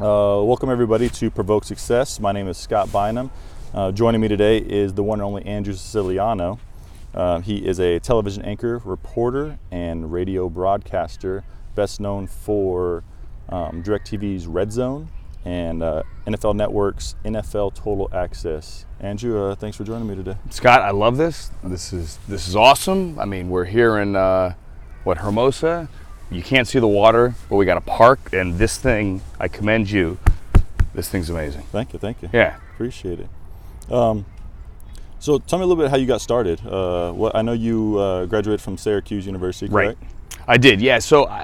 Welcome everybody to Provoked Success. My name is Scott Bynum. Joining me today is the one and only Andrew Siciliano. He is a television anchor, reporter, and radio broadcaster, best known for DirecTV's RedZone and NFL Network's NFL Total Access. Andrew, thanks for joining me today. Scott, I love this. This is awesome. I mean, we're here in Hermosa. You can't see the water, but we got a park, and this thing, I commend you. This thing's amazing. Thank you. Yeah. Appreciate it. So tell me a little bit how you got started. I know you graduated from Syracuse University, correct? Right. I did, yeah. So,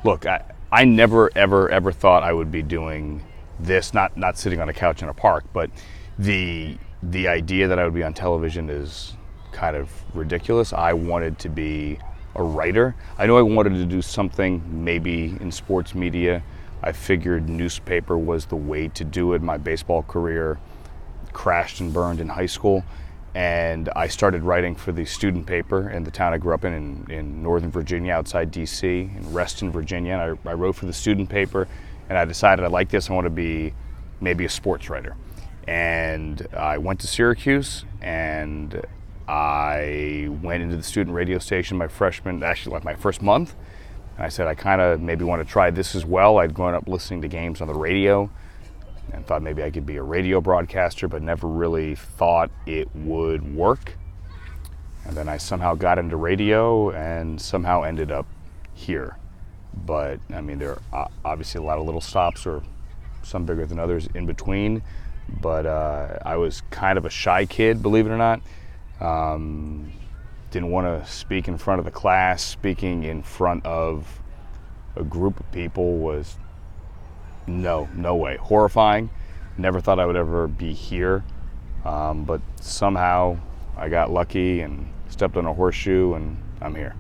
look, I never, ever thought I would be doing this, not sitting on a couch in a park, but the idea that I would be on television is kind of ridiculous. I wanted to be a writer. I know I wanted to do something maybe in sports media. I figured newspaper was the way to do it. My baseball career crashed and burned in high school, and I started writing for the student paper in the town I grew up in Northern Virginia, outside DC, in Reston, Virginia. And I wrote for the student paper, and I decided I like this. I want to be maybe a sports writer. And I went to Syracuse, and I went into the student radio station my first month. And I said, I kind of maybe want to try this as well. I'd grown up listening to games on the radio and thought maybe I could be a radio broadcaster, but never really thought it would work. And then I somehow got into radio and somehow ended up here. But I mean, there are obviously a lot of little stops, or some bigger than others, in between. But I was kind of a shy kid, believe it or not. Didn't want to speak in front of the class. Speaking in front of a group of people was no way. Horrifying. Never thought I would ever be here. But somehow I got lucky and stepped on a horseshoe, and I'm here.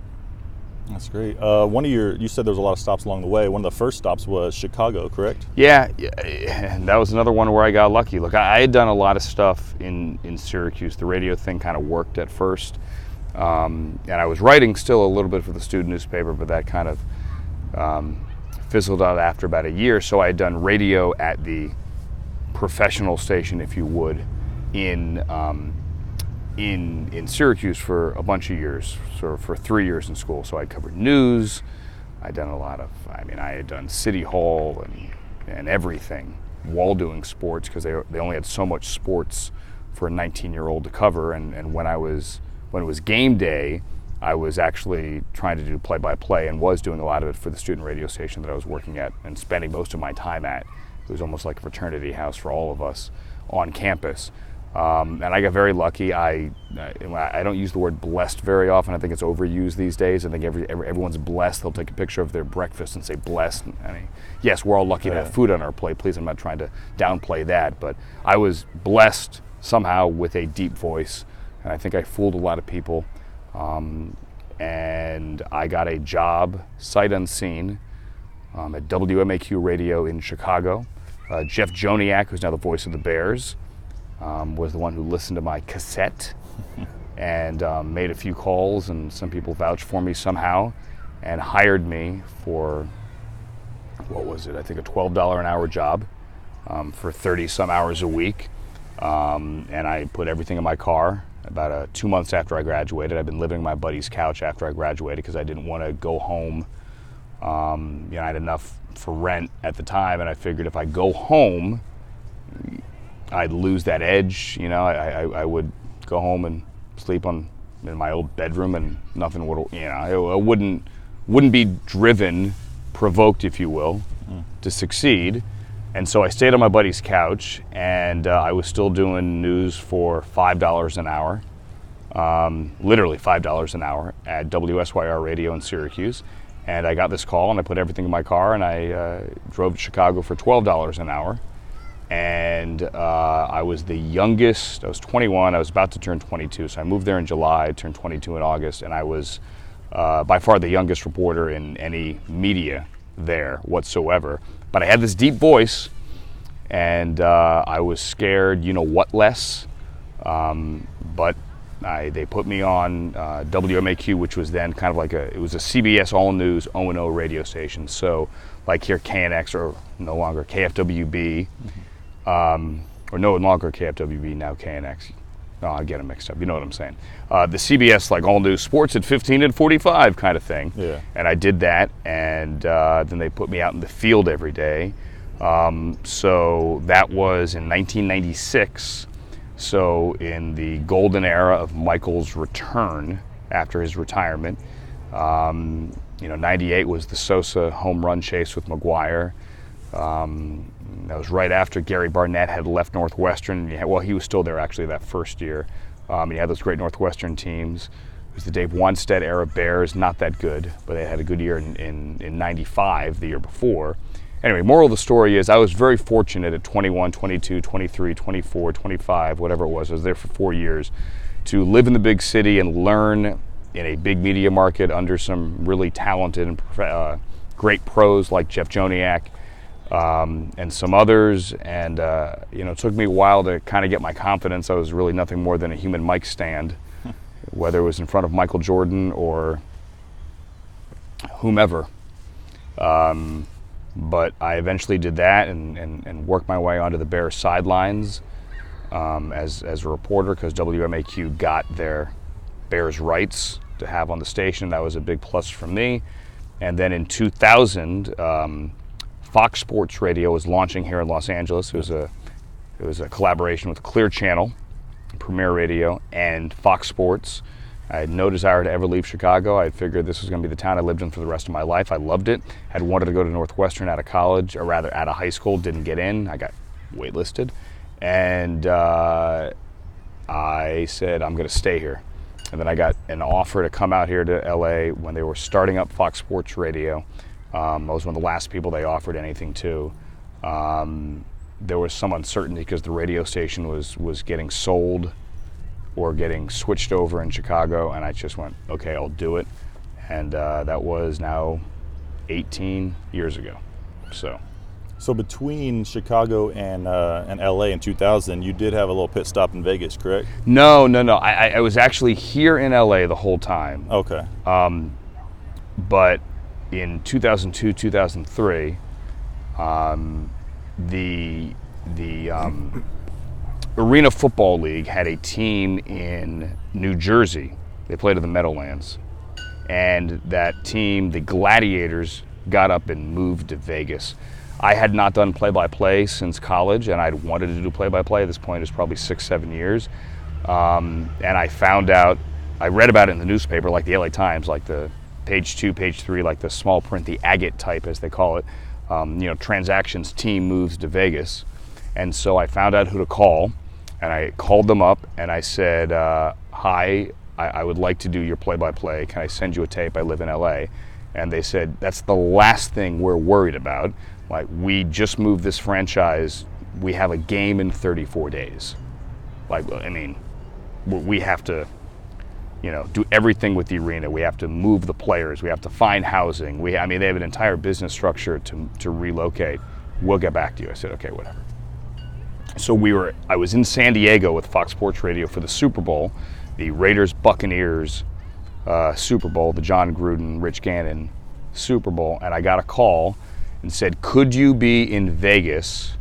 That's great. You said there was a lot of stops along the way. One of the first stops was Chicago, correct? Yeah, and that was another one where I got lucky. Look, I had done a lot of stuff in Syracuse. The radio thing kind of worked at first. And I was writing still a little bit for the student newspaper, but that kind of fizzled out after about a year. So I had done radio at the professional station, if you would, in Syracuse for a bunch of years, sort of for 3 years in school. So I covered news. I'd done I had done City Hall and everything while doing sports, because they only had so much sports for a 19-year-old to cover. And when it was game day, I was actually trying to do play-by-play and was doing a lot of it for the student radio station that I was working at and spending most of my time at. It was almost like a fraternity house for all of us on campus. And I got very lucky. I don't use the word blessed very often. I think it's overused these days. I think everyone's blessed. They'll take a picture of their breakfast and say blessed. I mean, yes, we're all lucky to have food on our plate. Please, I'm not trying to downplay that. But I was blessed somehow with a deep voice, and I think I fooled a lot of people. And I got a job, sight unseen, at WMAQ Radio in Chicago. Jeff Joniak, who's now the voice of the Bears, was the one who listened to my cassette and made a few calls, and some people vouched for me somehow and hired me for, what was it, I think a $12 an hour job for 30 some hours a week. And I put everything in my car. About 2 months after I graduated, I'd been living on my buddy's couch after I graduated because I didn't want to go home. I had enough for rent at the time, and I figured if I go home, I'd lose that edge. I would go home and sleep in my old bedroom, and nothing would, I wouldn't be driven, provoked, if you will, to succeed. And so I stayed on my buddy's couch, and I was still doing news for $5 an hour, literally $5 an hour at WSYR Radio in Syracuse. And I got this call, and I put everything in my car, and I drove to Chicago for $12 an hour. And I was the youngest. I was 21. I was about to turn 22. So I moved there in July, turned 22 in August, and I was by far the youngest reporter in any media there whatsoever. But I had this deep voice, and I was scared, what less. But they put me on WMAQ, which was then kind of like it was a CBS All News O&O radio station. So like here KNX or no longer KFWB, or no longer KFWB, now KNX. No, I get them mixed up. You know what I'm saying? The CBS, like, all new sports at 15 and 45 kind of thing. Yeah. And I did that, and then they put me out in the field every day. So that was in 1996. So in the golden era of Michael's return after his retirement, 98 was the Sosa home run chase with McGuire. That was right after Gary Barnett had left Northwestern. Well, he was still there actually that first year. He had those great Northwestern teams. It was the Dave Wanstead era Bears, not that good, but they had a good year in 95, the year before. Anyway, moral of the story is I was very fortunate at 21, 22, 23, 24, 25, whatever it was. I was there for 4 years to live in the big city and learn in a big media market under some really talented and great pros like Jeff Joniak and some others. And, it took me a while to kind of get my confidence. I was really nothing more than a human mic stand, whether it was in front of Michael Jordan or whomever. But I eventually did that and worked my way onto the Bears sidelines as a reporter, because WMAQ got their Bears rights to have on the station. That was a big plus for me. And then in 2000, Fox Sports Radio was launching here in Los Angeles. It was a collaboration with Clear Channel, Premier Radio, and Fox Sports. I had no desire to ever leave Chicago. I figured this was going to be the town I lived in for the rest of my life. I loved it. Had wanted to go to Northwestern out of college, or rather out of high school. Didn't get in. I got waitlisted. And I said, I'm going to stay here. And then I got an offer to come out here to LA when they were starting up Fox Sports Radio. I was one of the last people they offered anything to. There was some uncertainty because the radio station was getting sold or getting switched over in Chicago, and I just went, okay, I'll do it. And that was now 18 years ago. So between Chicago and LA in 2000, you did have a little pit stop in Vegas, correct? No. I was actually here in LA the whole time. Okay. But in 2002, 2003, the Arena Football League had a team in New Jersey. They played in the Meadowlands. And that team, the Gladiators, got up and moved to Vegas. I had not done play-by-play since college, and I'd wanted to do play-by-play. At this point, it was probably 6-7 years. And I found out, I read about it in the newspaper, like the LA Times, like the page 2, page 3, like the small print, the agate type, as they call it. Transactions team moves to Vegas. And so I found out who to call, and I called them up, and I said, hi, I would like to do your play-by-play. Can I send you a tape? I live in LA. And they said, that's the last thing we're worried about. Like, we just moved this franchise. We have a game in 34 days. Like, I mean, we have to, do everything with the arena. We have to move the players. We have to find housing. They have an entire business structure to relocate. We'll get back to you. I said, okay, whatever. So I was in San Diego with Fox Sports Radio for the Super Bowl, the Raiders-Buccaneers Super Bowl, the John Gruden, Rich Gannon Super Bowl, and I got a call and said, could you be in Vegas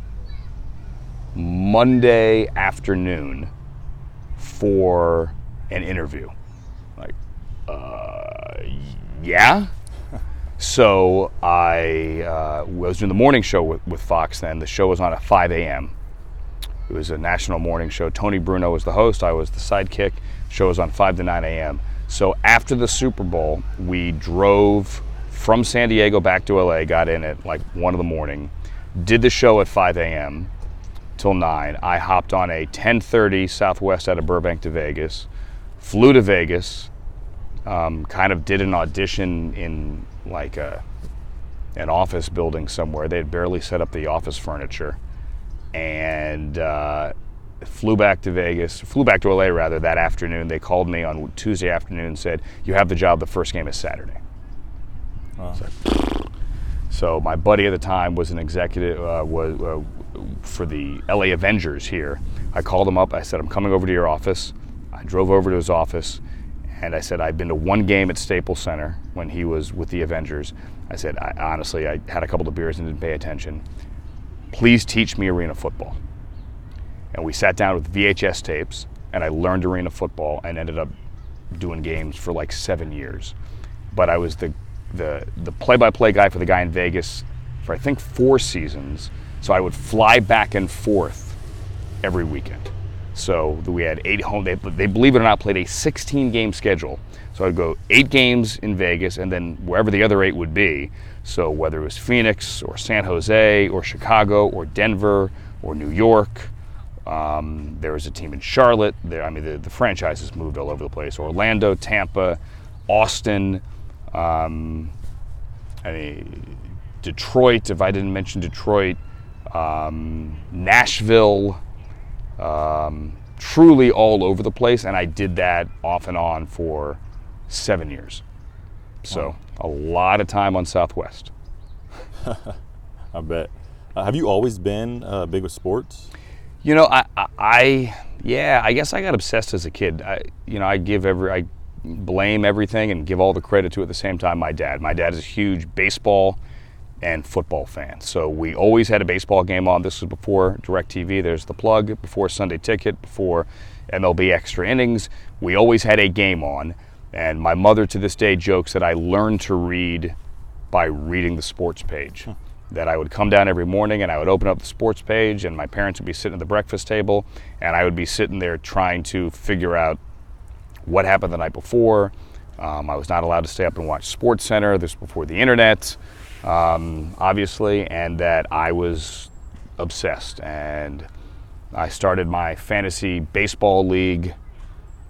Monday afternoon for an interview? Like, yeah. So I was doing the morning show with Fox then. The show was on at 5 a.m. It was a national morning show. Tony Bruno was the host. I was the sidekick. Show was on 5 to 9 a.m. So after the Super Bowl, we drove from San Diego back to LA, got in at like 1 in the morning, did the show at 5 a.m. till 9. I hopped on a 10:30 Southwest out of Burbank to Vegas, flew to Vegas, kind of did an audition in like an office building somewhere. They had barely set up the office furniture. And flew back to LA rather, that afternoon. They called me on Tuesday afternoon and said, you have the job, the first game is Saturday. Wow. So my buddy at the time was an executive for the LA Avengers here. I called him up, I said, I'm coming over to your office. I drove over to his office, And I said, I've been to one game at Staples Center when he was with the Avengers. I said, honestly, I had a couple of beers and didn't pay attention. Please teach me arena football. And we sat down with VHS tapes, and I learned arena football and ended up doing games for like 7 years. But I was the play-by-play guy for the guy in Vegas for I think 4 seasons. So I would fly back and forth every weekend. So we had 8 home. They believe it or not played a 16-game schedule. So I'd go 8 games in Vegas, and then wherever the other 8 would be. So whether it was Phoenix or San Jose or Chicago or Denver or New York, there was a team in Charlotte. The franchises moved all over the place. Orlando, Tampa, Austin, Detroit. If I didn't mention Detroit, Nashville. Truly all over the place, and I did that off and on for 7 years. So a lot of time on Southwest. I bet. Have you always been big with sports? You know, I guess I got obsessed as a kid. I blame everything and give all the credit to at the same time my dad. My dad is a huge baseball and football fan. So we always had a baseball game on. This was before DirecTV. There's the plug. Before Sunday Ticket, before MLB Extra Innings. We always had a game on. And my mother to this day jokes that I learned to read by reading the sports page. That I would come down every morning and I would open up the sports page, and my parents would be sitting at the breakfast table, and I would be sitting there trying to figure out what happened the night before. I was not allowed to stay up and watch Sports Center. This was before the internet. Obviously, and that I was obsessed. And I started my fantasy baseball league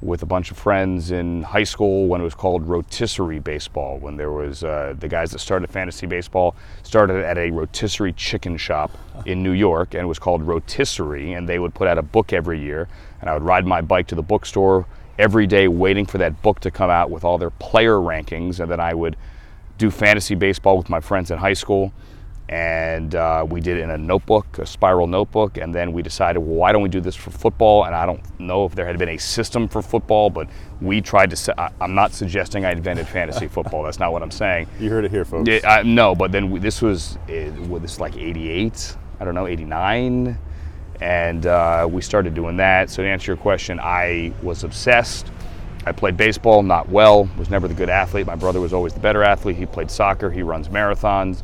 with a bunch of friends in high school when it was called rotisserie baseball, when there was the guys that started fantasy baseball started at a rotisserie chicken shop in New York, and it was called Rotisserie, and they would put out a book every year, and I would ride my bike to the bookstore every day waiting for that book to come out with all their player rankings, and then I would do fantasy baseball with my friends in high school, and we did it in a notebook, a spiral notebook, and then we decided, well, why don't we do this for football? And I don't know if there had been a system for football, but we tried to I'm not suggesting I invented fantasy football. That's not what I'm saying. You heard it here, folks. No, but then this was like 88, I don't know, 89, and we started doing that. So to answer your question, I was obsessed. I played baseball, not well, was never the good athlete. My brother was always the better athlete. He played soccer, he runs marathons.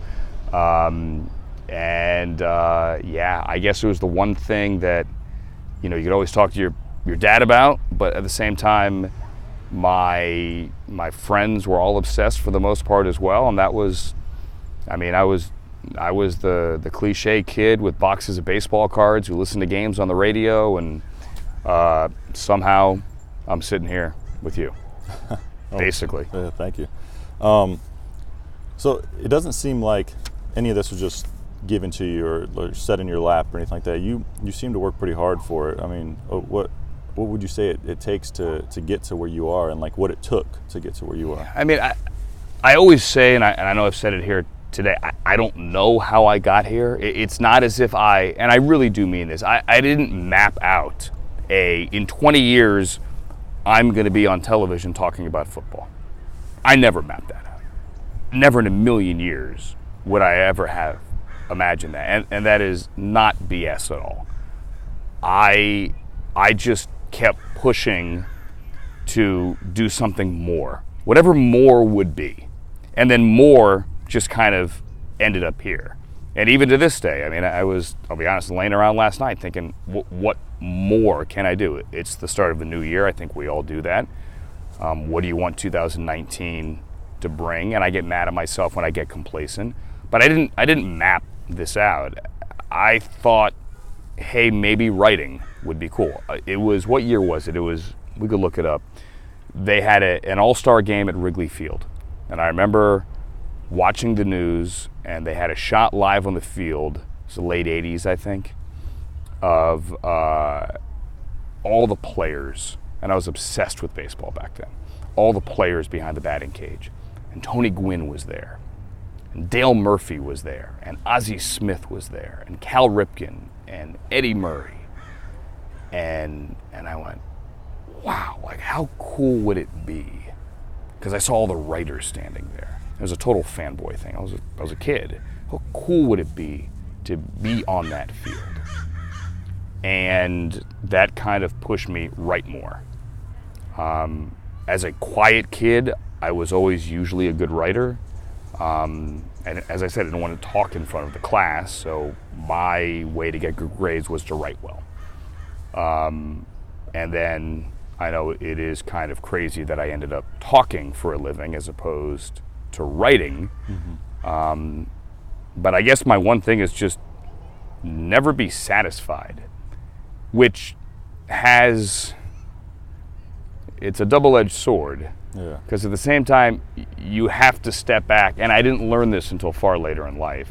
I guess it was the one thing that, you could always talk to your dad about, but at the same time, my friends were all obsessed for the most part as well. And that was, I was the cliche kid with boxes of baseball cards who listened to games on the radio, and somehow I'm sitting here with you, basically. Thank you. So it doesn't seem like any of this was just given to you or set in your lap or anything like that. You seem to work pretty hard for it. I mean, what would you say it takes to get to where you are, and like what it took to get to where you are? I mean, I always say, and I know I've said it here today, I don't know how I got here. It's not as if and I really do mean this, I didn't map out in 20 years, I'm going to be on television talking about football. I never mapped that out. Never in a million years would I ever have imagined that. And that is not BS at all. I just kept pushing to do something more, whatever more would be. And then more just kind of ended up here. And even to this day, I mean, I'll be honest, laying around last night thinking, what more can I do? It's the start of the new year. I think we all do that. What do you want 2019 to bring? And I get mad at myself when I get complacent. But I didn't map this out. I thought, hey, maybe writing would be cool. It was, what year was it? We could look it up. They had an all-star game at Wrigley Field. And I remember watching the news, and they had a shot live on the field. It was the late 80s, I think, of all the players. And I was obsessed with baseball back then. All the players behind the batting cage. And Tony Gwynn was there. And Dale Murphy was there. And Ozzie Smith was there. And Cal Ripken. And Eddie Murray. And I went, wow, like how cool would it be? Because I saw all the writers standing there. It was a total fanboy thing. I was a kid. How cool would it be to be on that field? And that kind of pushed me write more. As a quiet kid, I was always usually a good writer. And as I said, I didn't want to talk in front of the class, so my way to get good grades was to write well. And then I know it is kind of crazy that I ended up talking for a living as opposed to writing. Mm-hmm. But I guess my one thing is just never be satisfied, which it's a double-edged sword. Yeah. Because at the same time, you have to step back, and I didn't learn this until far later in life.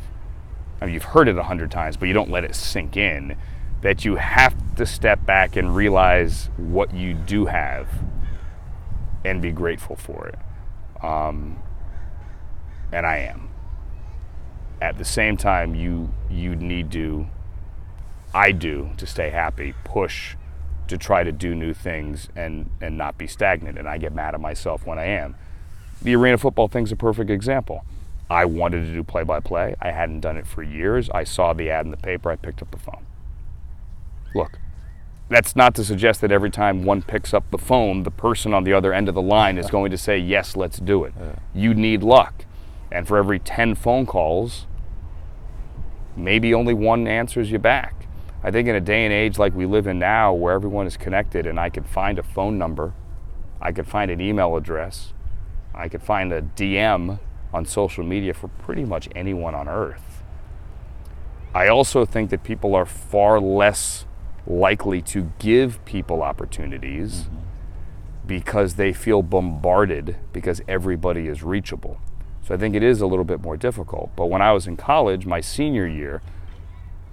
I mean, you've heard it 100 times, but you don't let it sink in, that you have to step back and realize what you do have and be grateful for it. And I am. At the same time, you need to, I do, to stay happy, push to try to do new things and not be stagnant. And I get mad at myself when I am. The arena football thing's a perfect example. I wanted to do play-by-play. I hadn't done it for years. I saw the ad in the paper. I picked up the phone. Look, that's not to suggest that every time one picks up the phone, the person on the other end of the line is going to say, yes, let's do it. Yeah. You need luck. And for every 10 phone calls, maybe only one answers you back. I think in a day and age like we live in now, where everyone is connected and I could find a phone number, I could find an email address, I could find a DM on social media for pretty much anyone on earth. I also think that people are far less likely to give people opportunities because they feel bombarded because everybody is reachable. So I think it is a little bit more difficult. But when I was in college, my senior year,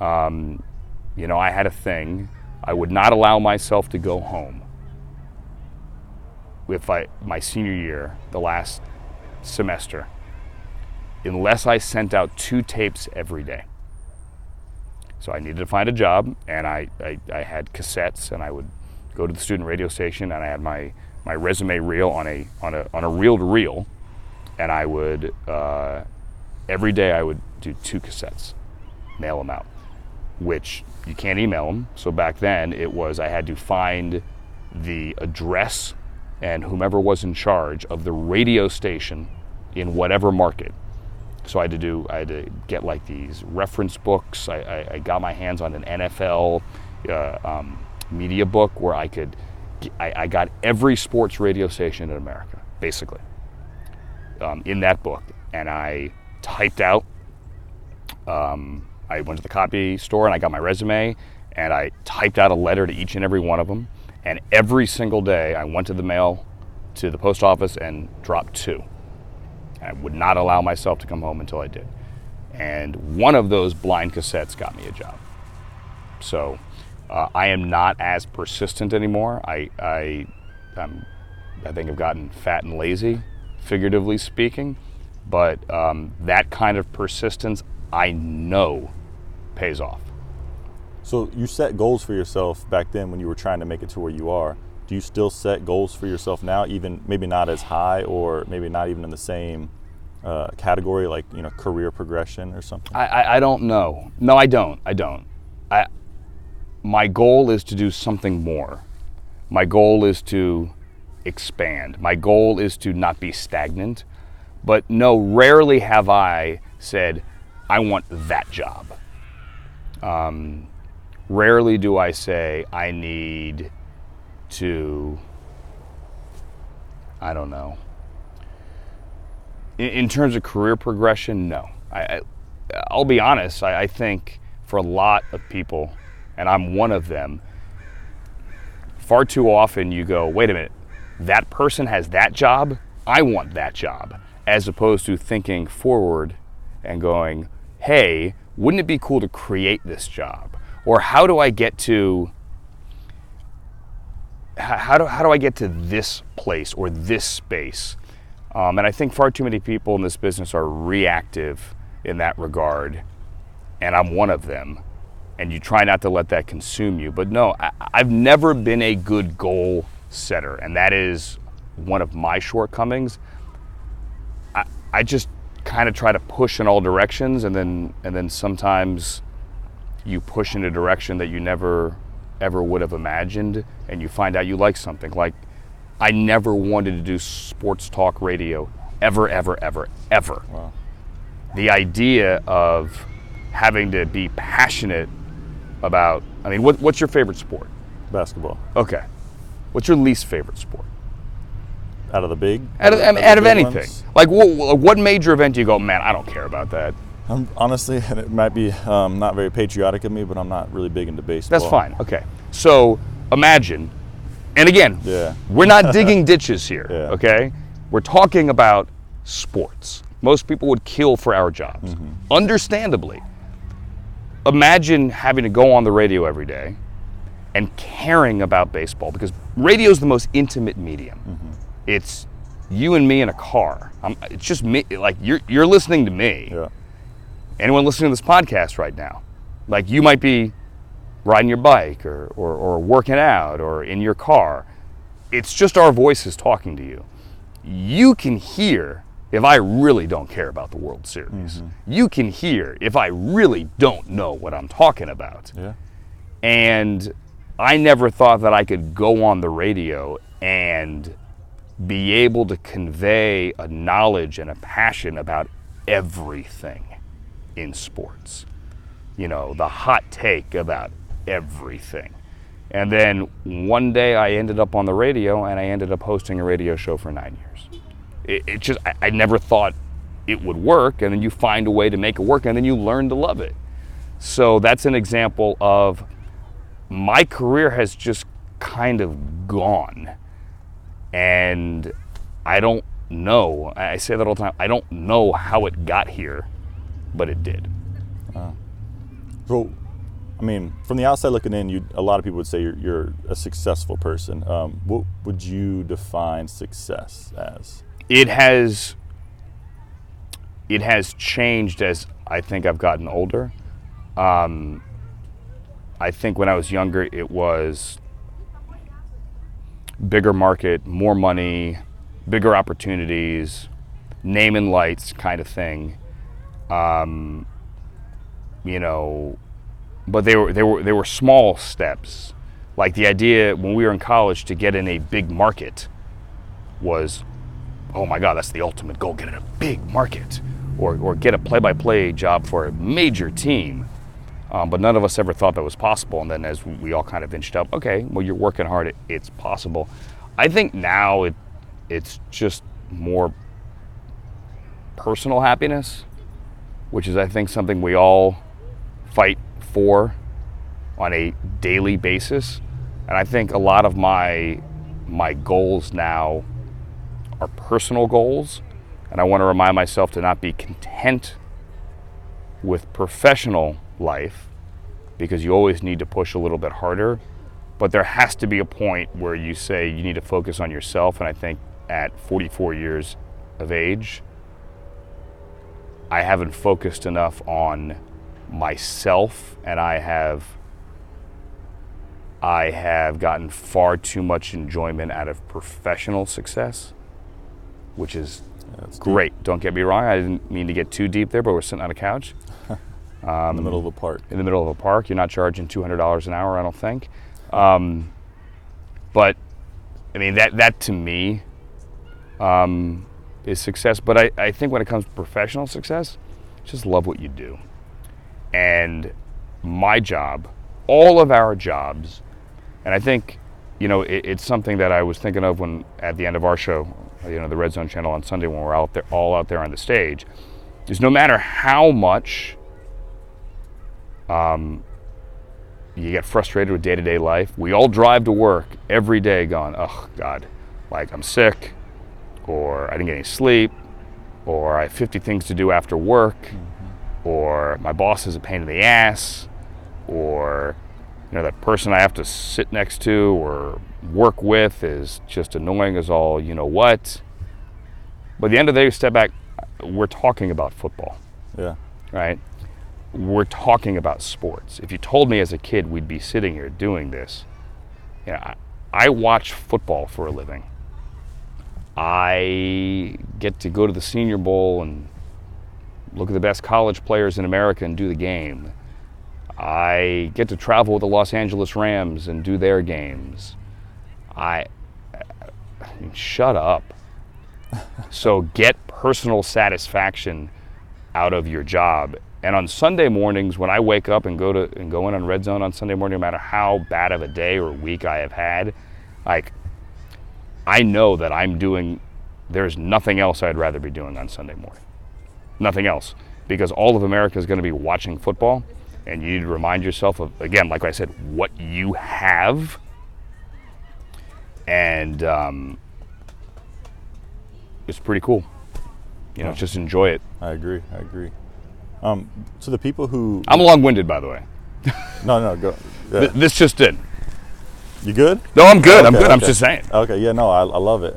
I had a thing. I would not allow myself to go home. My senior year, the last semester, unless I sent out 2 tapes every day. So I needed to find a job, and I had cassettes, and I would go to the student radio station, and I had my resume reel on a reel-to-reel, and I would every day I would do 2 cassettes, mail them out, which you can't email them. So back then it was I had to find the address and whomever was in charge of the radio station in whatever market. So I had to get like these reference books. I got my hands on an NFL media book where I got every sports radio station in America, basically, in that book. And I typed out, I went to the copy store and I got my resume and I typed out a letter to each and every one of them. And every single day I went to the post office and dropped 2. I would not allow myself to come home until I did. And one of those blind cassettes got me a job. So I am not as persistent anymore. I think I've gotten fat and lazy, figuratively speaking. But that kind of persistence, I know, pays off. So you set goals for yourself back then when you were trying to make it to where you are. Do you still set goals for yourself now, even maybe not as high or maybe not even in the same category, like career progression or something? I don't know. No, I don't. My goal is to do something more. My goal is to expand. My goal is to not be stagnant. But no, rarely have I said, I want that job. Rarely do I say, I need to, I don't know. In terms of career progression, no. I'll be honest, I think for a lot of people, and I'm one of them, far too often you go, wait a minute, that person has that job, I want that job, as opposed to thinking forward and going, hey, wouldn't it be cool to create this job? Or how do I get to this place or this space? And I think far too many people in this business are reactive in that regard, and I'm one of them. And you try not to let that consume you. But no, I've never been a good goal setter, and that is one of my shortcomings. I just kind of try to push in all directions, and then sometimes you push in a direction that you never ever would have imagined, and you find out you like something. Like, I never wanted to do sports talk radio ever. Wow. The idea of having to be passionate about, I mean, what's your favorite sport? Basketball. Okay. What's your least favorite sport? Out of the big? Out of big anything. ones? Like, what major event do you go, man, I don't care about that? Honestly, and it might be not very patriotic of me, but I'm not really big into baseball. That's fine. Okay. So imagine, and again, Yeah. we're not digging ditches here, Yeah. okay? We're talking about sports. Most people would kill for our jobs, understandably. Imagine having to go on the radio every day and caring about baseball, because radio is the most intimate medium. It's you and me in a car. It's just me. Like, you're listening to me. Yeah. Anyone listening to this podcast right now, like, you might be riding your bike or working out or in your car. It's just our voices talking to you. You can hear if I really don't care about the World Series. You can hear if I really don't know what I'm talking about. Yeah. And I never thought that I could go on the radio and be able to convey a knowledge and a passion about everything in sports. You know, the hot take about everything. And then one day I ended up on the radio, and I ended up hosting a radio show for 9 years. It just, I never thought it would work, and then you find a way to make it work, and then you learn to love it. So that's an example of my career has just kind of gone. And I don't know, I say that all the time, I don't know how it got here, but it did. So, I mean, from the outside looking in, a lot of people would say you're a successful person. What would you define success as? It has changed as I think I've gotten older. I think when I was younger, it was bigger market, more money, bigger opportunities, name and lights kind of thing. You know, but they were small steps. Like, the idea when we were in college to get in a big market was, oh my God, that's the ultimate goal, get in a big market, or get a play-by-play job for a major team. But none of us ever thought that was possible. And then as we all kind of inched up, okay, well, you're working hard, it's possible. I think now it's just more personal happiness, which is, I think, something we all fight for on a daily basis. And I think a lot of my goals now are personal goals, and I want to remind myself to not be content with professional life, because you always need to push a little bit harder. But there has to be a point where you say you need to focus on yourself, and I think at 44 years of age, I haven't focused enough on myself, and I have gotten far too much enjoyment out of professional success, which is great. Don't get me wrong, I didn't mean to get too deep there, but we're sitting on a couch. In the middle of a park. In the middle of a park. You're not charging $200 an hour, I don't think. But, I mean, that to me is success. But I think when it comes to professional success, just love what you do. And my job, all of our jobs, and I think, you know, it's something that I was thinking of when at the end of our show, you know, the Red Zone channel on Sunday, when we're all out there on the stage, is no matter how much you get frustrated with day-to-day life, we all drive to work every day going, oh God, like, I'm sick, or I didn't get any sleep, or I have 50 things to do after work, or my boss is a pain in the ass, or, you know, that person I have to sit next to or work with is just annoying as all you know what. But at the end of the day, step back, we're talking about football. Yeah. Right? We're talking about sports. If you told me as a kid we'd be sitting here doing this, you know, I watch football for a living. I get to go to the Senior Bowl and look at the best college players in America and do the game. I get to travel with the Los Angeles Rams and do their games. I mean, shut up. So get personal satisfaction out of your job. And on Sunday mornings, when I wake up and go in on Red Zone on Sunday morning, no matter how bad of a day or week I have had, like, I know that there's nothing else I'd rather be doing on Sunday morning. Nothing else. Because all of America is going to be watching football, and you need to remind yourself of, again, like I said, what you have. And it's pretty cool. Just enjoy it. I agree. So the people who... I'm long-winded, by the way. No, go. Yeah. This just did. You good? No, I'm good. Okay, I'm good. okay. I'm just saying. Okay, yeah, no, I love it.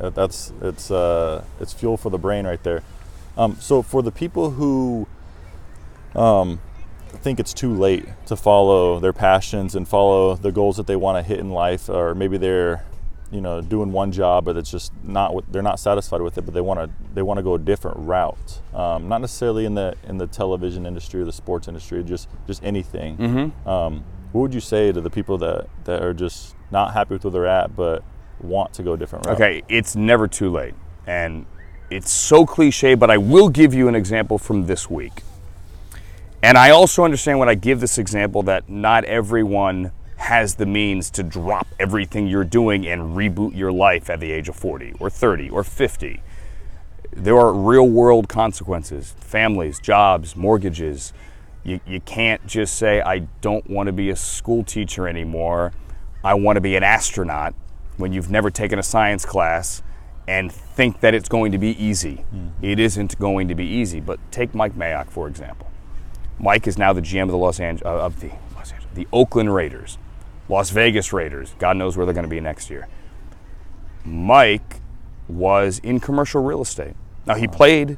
It's fuel for the brain right there. So for the people who think it's too late to follow their passions and follow the goals that they want to hit in life, or maybe they're doing one job, but it's just they're not satisfied with it, but they want to go a different route. Not necessarily in the television industry or the sports industry, just anything. Mm-hmm. What would you say to the people that are just not happy with where they're at, but want to go a different route? Okay, it's never too late. And it's so cliche, but I will give you an example from this week. And I also understand when I give this example that not everyone has the means to drop everything you're doing and reboot your life at the age of 40 or 30 or 50. There are real world consequences, families, jobs, mortgages. You can't just say, I don't want to be a school teacher anymore. I want to be an astronaut, when you've never taken a science class, and think that it's going to be easy. Mm-hmm. It isn't going to be easy. But take Mike Mayock, for example. Mike is now the GM of the Oakland Raiders, Las Vegas Raiders. God knows where they're going to be next year. Mike was in commercial real estate. Now, he played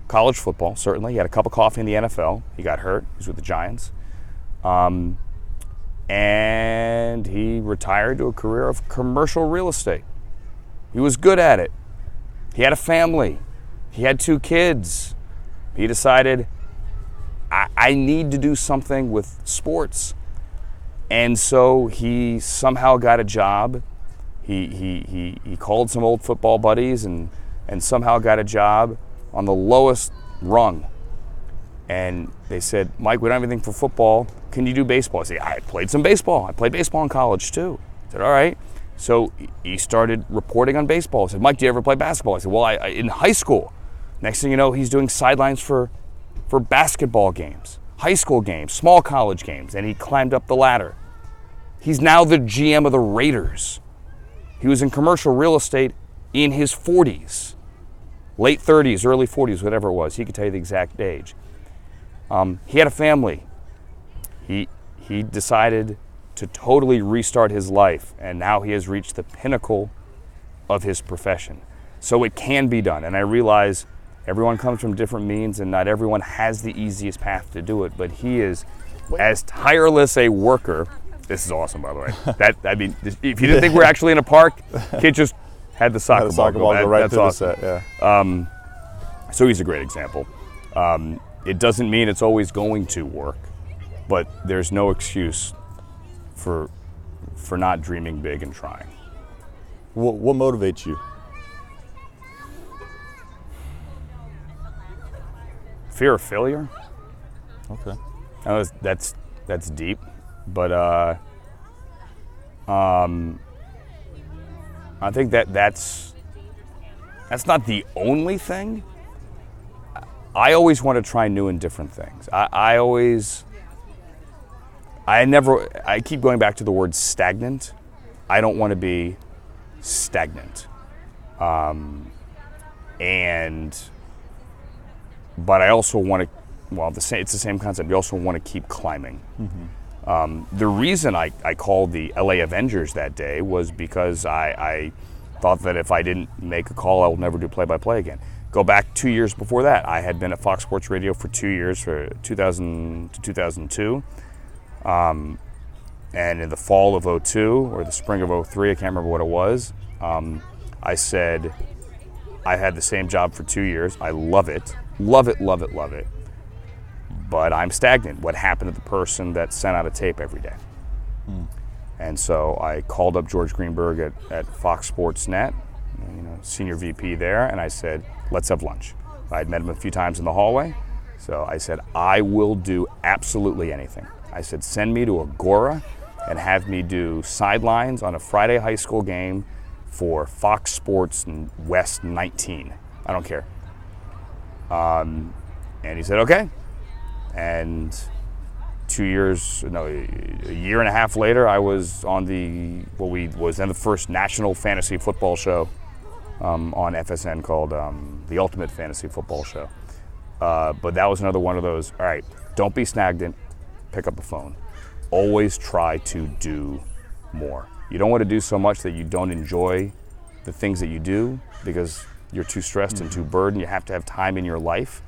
college football, certainly. He had a cup of coffee in the NFL. He got hurt. He was with the Giants. And he retired to a career of commercial real estate. He was good at it. He had a family. He had 2 kids. He decided, I need to do something with sports. And so he somehow got a job. He called some old football buddies and somehow got a job on the lowest rung. And they said, Mike, we don't have anything for football. Can you do baseball? I said, I played some baseball. I played baseball in college too. I said, all right. So he started reporting on baseball. I said, Mike, do you ever play basketball? I said, well, I in high school. Next thing you know, he's doing sidelines for basketball games, high school games, small college games, and he climbed up the ladder. He's now the GM of the Raiders. He was in commercial real estate in his 40s, late 30s, early 40s, whatever it was. He could tell you the exact age. He had a family. He decided to totally restart his life, and now he has reached the pinnacle of his profession. So it can be done, and I realize everyone comes from different means, and not everyone has the easiest path to do it, but he is as tireless a worker. This is awesome, by the way. If you didn't think we're actually in a park, kid just had the soccer ball go right that's through awesome. the set, yeah. So he's a great example. It doesn't mean it's always going to work, but there's no excuse for not dreaming big and trying. What motivates you? Fear of failure. Okay. I know that's deep, but I think that's not the only thing. I always want to try new and different things. I keep going back to the word stagnant. I don't want to be stagnant. But I also want to, it's the same concept. You also want to keep climbing. Mm-hmm. The reason I called the LA Avengers that day was because I thought that if I didn't make a call, I will never do play-by-play again. Go back 2 years before that. I had been at Fox Sports Radio for 2 years, for 2000 to 2002. And in the fall of '02 or the spring of '03, I can't remember what it was, I said, I had the same job for 2 years. I love it, love it, love it, love it. But I'm stagnant. What happened to the person that sent out a tape every day? And so I called up George Greenberg at Fox Sports Net, senior VP there, and I said, let's have lunch. I'd met him a few times in the hallway. So I said, I will do absolutely anything. I said, send me to Agora and have me do sidelines on a Friday high school game for Fox Sports West 19. I don't care. And he said, okay. And a year and a half later, I was on what was then the first national fantasy football show on FSN called The Ultimate Fantasy Football Show. But that was another one of those, all right, don't be stagnant, pick up the phone. Always try to do more. You don't want to do so much that you don't enjoy the things that you do because you're too stressed and too burdened. You have to have time in your life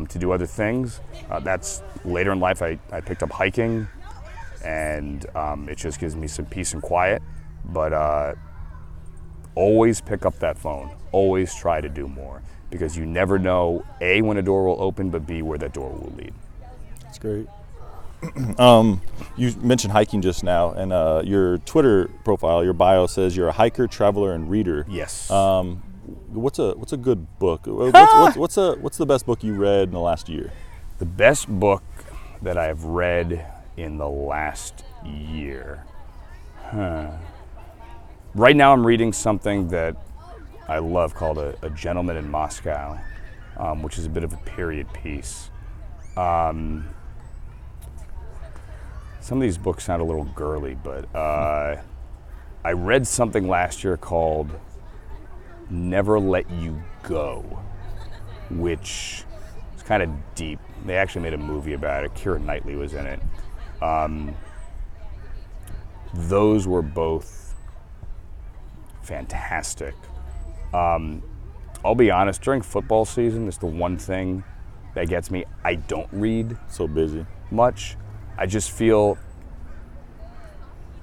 to do other things. That's later in life, I picked up hiking, and it just gives me some peace and quiet. But always pick up that phone. Always try to do more because you never know, A, when a door will open, but B, where that door will lead. That's great. You mentioned hiking just now, and your Twitter profile, your bio says you're a hiker, traveler, and reader. Yes. What's a good book? What's the best book you read in the last year? The best book that I've read in the last year. Right now I'm reading something that I love called A Gentleman in Moscow, which is a bit of a period piece. Some of these books sound a little girly, but I read something last year called Never Let You Go, which is kind of deep. They actually made a movie about it. Keira Knightley was in it. Those were both fantastic. I'll be honest, during football season, it's the one thing that gets me. I don't read So busy. much. I just feel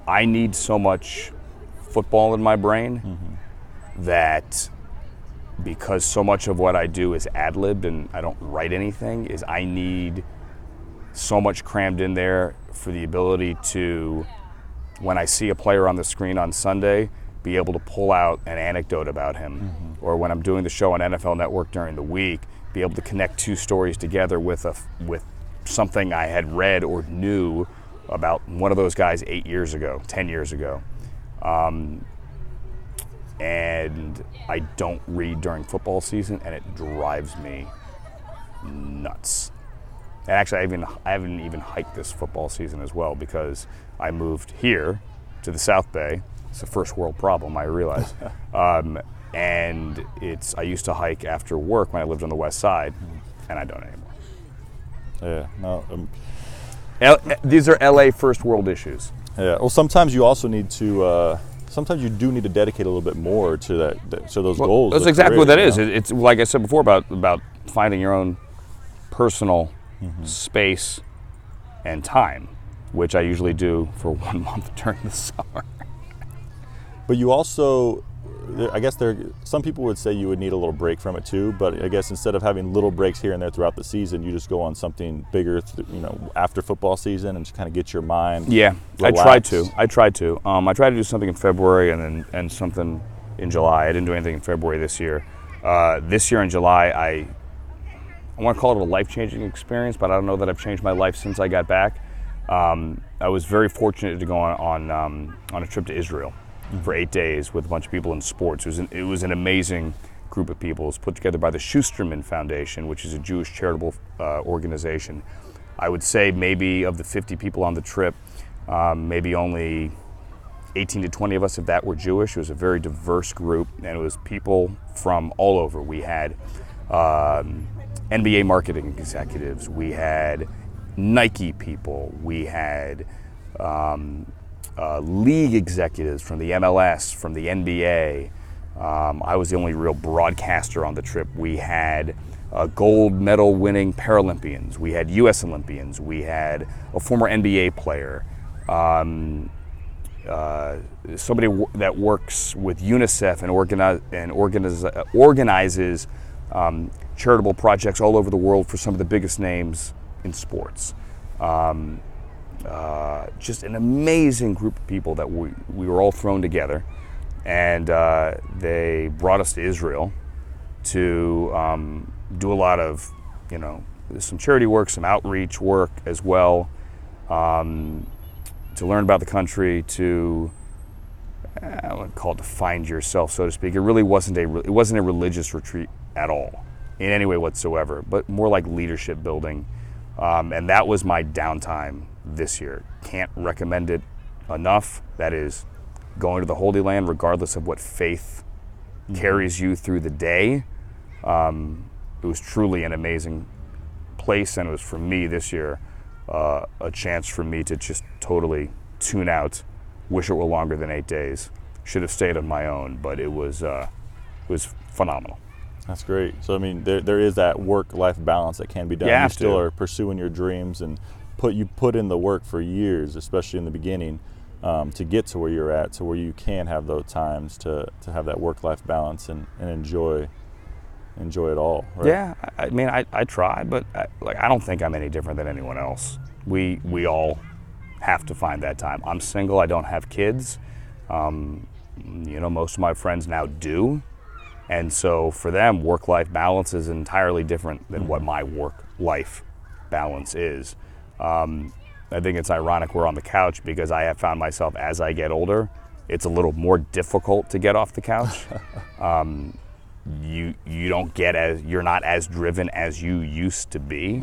I need so much football in my brain that because so much of what I do is ad-libbed and I don't write anything, is I need so much crammed in there for the ability to, when I see a player on the screen on Sunday, be able to pull out an anecdote about him. Or when I'm doing the show on NFL Network during the week, be able to connect two stories together with something I had read or knew about one of those guys 8 years ago, 10 years ago. And I don't read during football season, and it drives me nuts. And actually, I haven't even hiked this football season as well because I moved here to the South Bay. It's a first world problem, I realize. And I used to hike after work when I lived on the West Side, and I don't anymore. Yeah, no. These are LA first world issues. Yeah. Well, sometimes you also need to. Sometimes you do need to dedicate a little bit more to that. So those goals. That's exactly what that is. It's like I said before about finding your own personal space and time, which I usually do for 1 month during the summer. But you also, I guess some people would say you would need a little break from it too, but I guess instead of having little breaks here and there throughout the season, you just go on something bigger, after football season and just kind of get your mind. Yeah, relaxed. I tried to. I tried to do something in February and something in July. I didn't do anything in February this year. This year in July, I want to call it a life-changing experience, but I don't know that I've changed my life since I got back. I was very fortunate to go on a trip to Israel for 8 days with a bunch of people in sports. It was an amazing group of people. It was put together by the Schusterman Foundation, which is a Jewish charitable organization. I would say maybe of the 50 people on the trip, maybe only 18 to 20 of us, if that, were Jewish. It was a very diverse group, and it was people from all over. We had NBA marketing executives. We had Nike people. We had league executives from the MLS, from the NBA. I was the only real broadcaster on the trip. We had gold medal winning Paralympians. We had U.S. Olympians. We had a former NBA player. somebody that works with UNICEF and organizes charitable projects all over the world for some of the biggest names in sports. Just an amazing group of people that we were all thrown together, and they brought us to Israel to do a lot of, some charity work, some outreach work as well, to learn about the country, to I would call it to find yourself, so to speak. It really wasn't a religious retreat at all, in any way whatsoever, but more like leadership building. And that was my downtime this year. Can't recommend it enough. That is going to the Holy Land, regardless of what faith carries you through the day. It was truly an amazing place, and it was, for me this year, a chance for me to just totally tune out. Wish it were longer than 8 days. Should have stayed on my own, but it was phenomenal. That's great. So I mean, there is that work-life balance that can be done. You still are pursuing your dreams, and you put in the work for years, especially in the beginning, to get to where you're at, to where you can have those times to have that work-life balance and enjoy it all. Right? Yeah, I mean, I try, but I don't think I'm any different than anyone else. We all have to find that time. I'm single. I don't have kids. Most of my friends now do. And so for them, work-life balance is entirely different than what my work-life balance is. I think it's ironic we're on the couch, because I have found myself, as I get older, it's a little more difficult to get off the couch. You're not as driven as you used to be.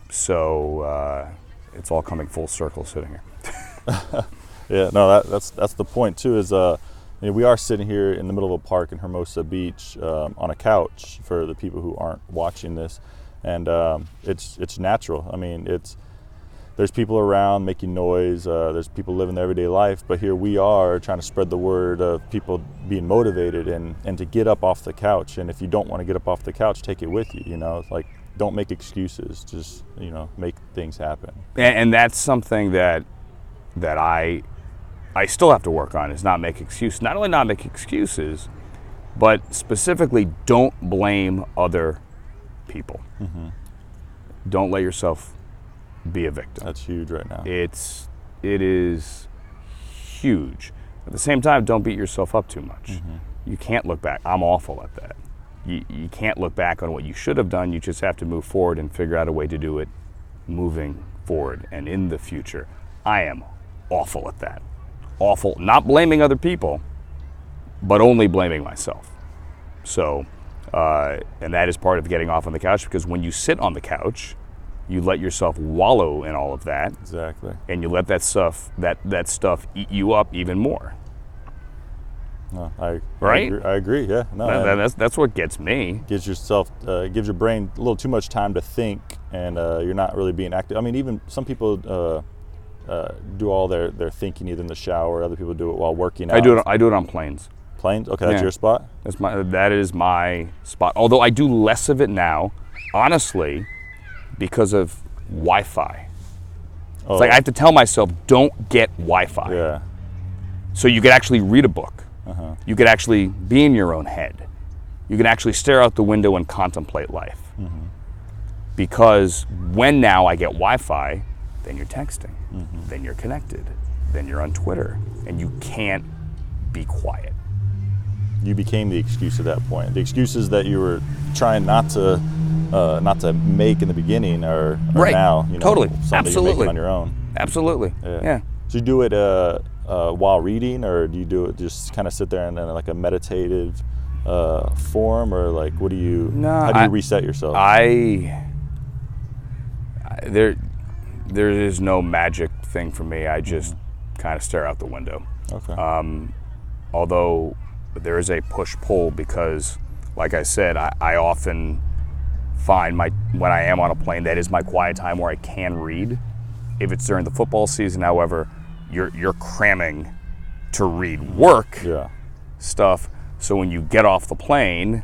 So it's all coming full circle sitting here. Yeah, no, that's the point too, is we are sitting here in the middle of a park in Hermosa Beach on a couch for the people who aren't watching this, and it's natural. I mean, there's people around making noise, there's people living their everyday life, but here we are trying to spread the word of people being motivated and to get up off the couch. And if you don't want to get up off the couch, take it with you. It's like, don't make excuses, just make things happen. And that's something that I still have to work on, is not make excuses. Not only not make excuses, but specifically don't blame other people. Don't let yourself be a victim. That's huge right now. It is huge. At the same time, don't beat yourself up too much. You can't look back. I'm awful at that. You can't look back on what you should have done. You just have to move forward and figure out a way to do it moving forward and in the future. I am awful at that. Awful. Not blaming other people, but only blaming myself. So, and that is part of getting off on the couch, because when you sit on the couch, you let yourself wallow in all of that. Exactly. And you let that stuff eat you up even more. No, I agree. Yeah, no, that's what gets me. Gives your brain a little too much time to think, and you're not really being active. I mean, even some people do all their thinking either in the shower. Other people do it while working out. I do it on planes. Planes? Okay, that's your spot. That is my spot. Although I do less of it now, honestly, because of Wi-Fi. It's like I have to tell myself, don't get Wi-Fi. Yeah. So you could actually read a book. You could actually be in your own head. You can actually stare out the window and contemplate life. Because when now I get Wi-Fi, then you're texting, then you're connected, then you're on Twitter, and you can't be quiet. You became the excuse at that point. The excuses that you were trying not to make in the beginning are right. Now, totally, something absolutely, you're making on your own. Absolutely, yeah. So you do it while reading, or do you do it just kind of sit there in like a meditative form, or like what do you? No, how do you reset yourself? There is no magic thing for me. I just kind of stare out the window. Okay. Although there is a push-pull, because, like I said, I often find when I am on a plane, that is my quiet time where I can read. If it's during the football season, however, you're cramming to read work stuff. So when you get off the plane,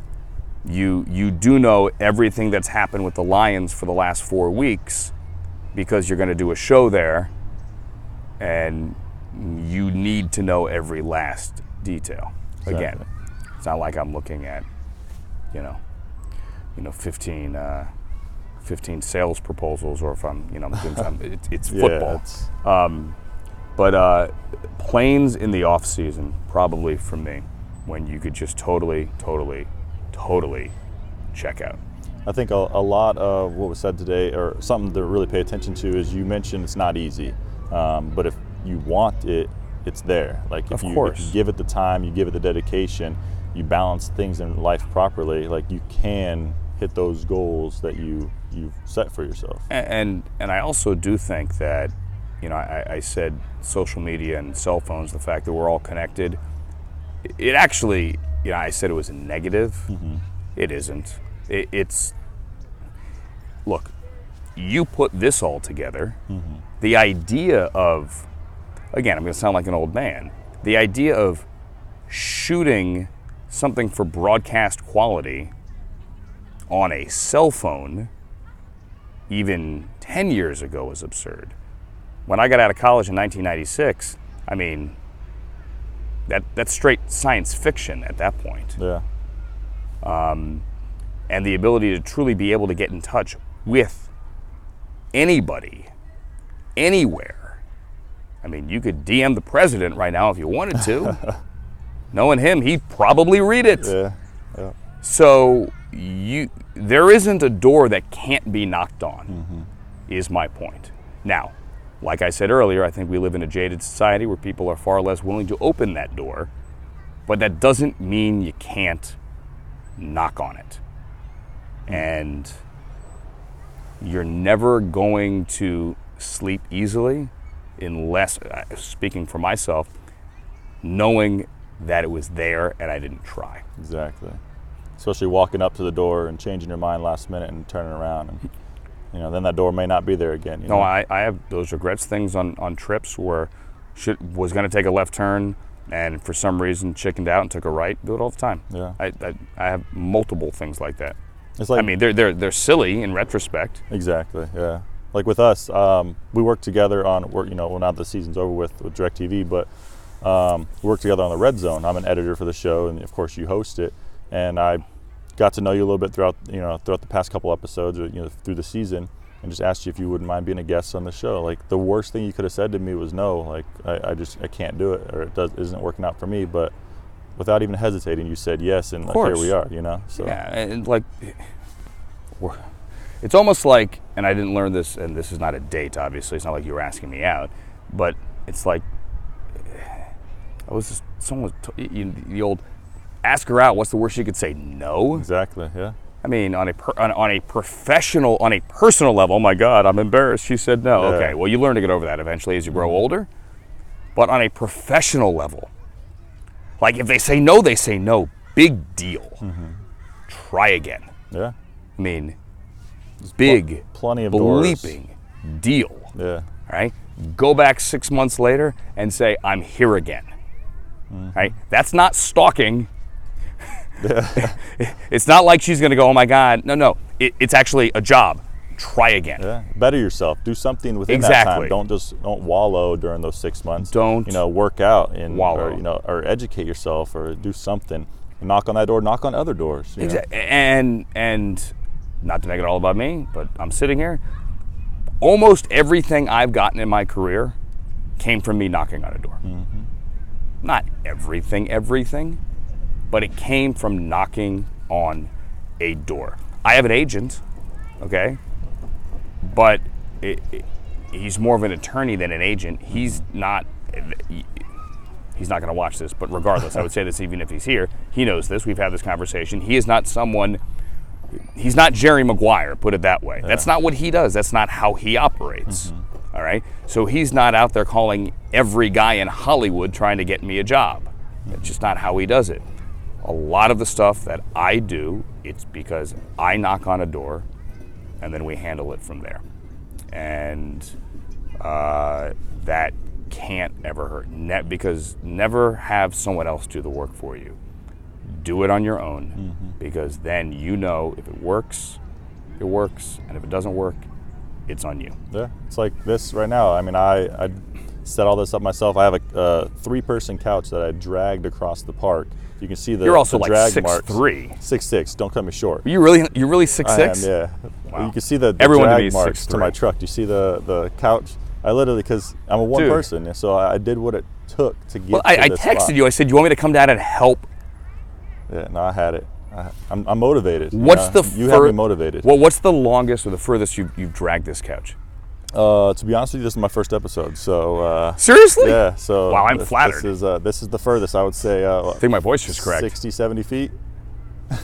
you do know everything that's happened with the Lions for the last 4 weeks, because you're going to do a show there and you need to know every last detail. Exactly. Again, it's not like I'm looking at, 15 sales proposals, or if I'm doing something. It's football. But planes in the off season, probably for me, when you could just totally check out. I think a lot of what was said today, or something to really pay attention to, is you mentioned it's not easy, but if you want it, it's there. Like if you give it the time, you give it the dedication, you balance things in life properly, like you can hit those goals that you've set for yourself. And I also do think that, I said social media and cell phones, the fact that we're all connected, it actually, I said it was a negative. Mm-hmm. It isn't. It's, look, you put this all together, mm-hmm. The idea of, again, I'm going to sound like an old man, the idea of shooting something for broadcast quality on a cell phone even 10 years ago was absurd. When I got out of college in 1996, I mean, that's straight science fiction at that point. Yeah. And the ability to truly be able to get in touch with anybody, anywhere. I mean, you could DM the president right now if you wanted to. Knowing him, he'd probably read it. Yeah. Yeah. So there isn't a door that can't be knocked on, mm-hmm. is my point. Now, like I said earlier, I think we live in a jaded society where people are far less willing to open that door, but that doesn't mean you can't knock on it. And you're never going to sleep easily unless, speaking for myself, knowing that it was there and I didn't try. Exactly. Especially walking up to the door and changing your mind last minute and turning around, and then that door may not be there again. No, I have those regrets, things on trips where was going to take a left turn and for some reason chickened out and took a right. Do it all the time. Yeah. I have multiple things like that. It's like, I mean, they're silly in retrospect. Exactly. Yeah. Like with us, we work together on work. Well, now the season's over with DirecTV, but we work together on the RedZone. I'm an editor for the show, and of course you host it. And I got to know you a little bit throughout the past couple episodes, through the season, and just asked you if you wouldn't mind being a guest on the show. Like the worst thing you could have said to me was no. Like I can't do it, or isn't working out for me. But without even hesitating, you said yes, and like, here we are. So yeah, and like it's almost like, and I didn't learn this, and this is not a date, obviously. It's not like you were asking me out, but it's like the old ask her out. What's the worst she could say? No. Exactly. Yeah. I mean, on a personal level, oh my God, I'm embarrassed. She said no. Yeah. Okay, well, you learn to get over that eventually as you grow older. But on a professional level, like if they say no, they say no. Big deal. Mm-hmm. Try again. Yeah. I mean, big, plenty of bleeping doors. Deal. Yeah. All right. Go back 6 months later and say, I'm here again. Mm-hmm. Right. That's not stalking. Yeah. It's not like she's going to go, oh my God. No. It's actually a job. Try again. Yeah. Better yourself. Do something within that time. Don't wallow during those 6 months. Don't work out and wallow. or educate yourself or do something. Knock on that door. Knock on other doors. Exactly. And not to make it all about me, but I'm sitting here. Almost everything I've gotten in my career came from me knocking on a door. Mm-hmm. Not everything, but it came from knocking on a door. I have an agent, okay, but he's more of an attorney than an agent. He's not going to watch this, but regardless, I would say this even if he's here. He knows this. We've had this conversation. He is not he's not Jerry Maguire, put it that way. Yeah. That's not what he does. That's not how he operates. Mm-hmm. All right? So he's not out there calling every guy in Hollywood trying to get me a job. That's just not how he does it. A lot of the stuff that I do, it's because I knock on a door and then we handle it from there. And that can't ever hurt. Because never have someone else do the work for you. Do it on your own, mm-hmm. because then if it works, it works, and if it doesn't work, it's on you. Yeah, it's like this right now. I mean, I set all this up myself. I have a 3-person couch that I dragged across the park. You can see the You're also the like drag 6'3". marks. 6'6". Don't cut me short. You're really 6'6"? I am, yeah. Wow. You can see the Everyone to me drag is marks 6'3". to my truck. Do you see the couch? I literally, because I'm a one Dude. person, so I did what it took to get Well, to I this texted spot. you. I said, you want me to come down and help? Yeah, no, I had it. I'm motivated. What's you have me motivated. Well, what's the longest or the furthest you've dragged this couch? To be honest with you, this is my first episode, so Seriously? yeah. So wow, I'm flattered. This is the furthest, I would say. I think my voice is correct. 60, 70 feet. It's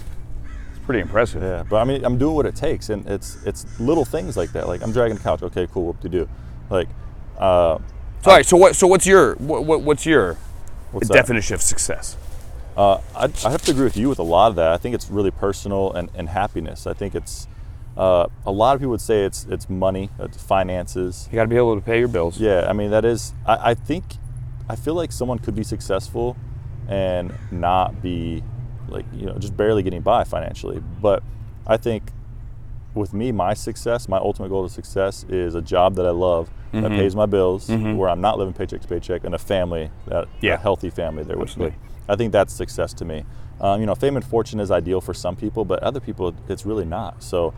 pretty impressive. Yeah, but I mean, I'm doing what it takes, and it's little things like that. Like I'm dragging the couch. Okay, cool. What to do? Like, Sorry. So what's your what's definition of success? I have to agree with you with a lot of that. I think it's really personal and happiness. I think it's a lot of people would say it's money, it's finances. You got to be able to pay your bills. Yeah, I mean that is. I feel like someone could be successful and not be like just barely getting by financially. But I think with me, my ultimate goal to success is a job that I love that pays my bills, where I'm not living paycheck to paycheck, and a family a healthy family there with me. I think that's success to me. Fame and fortune is ideal for some people, but other people, it's really not. So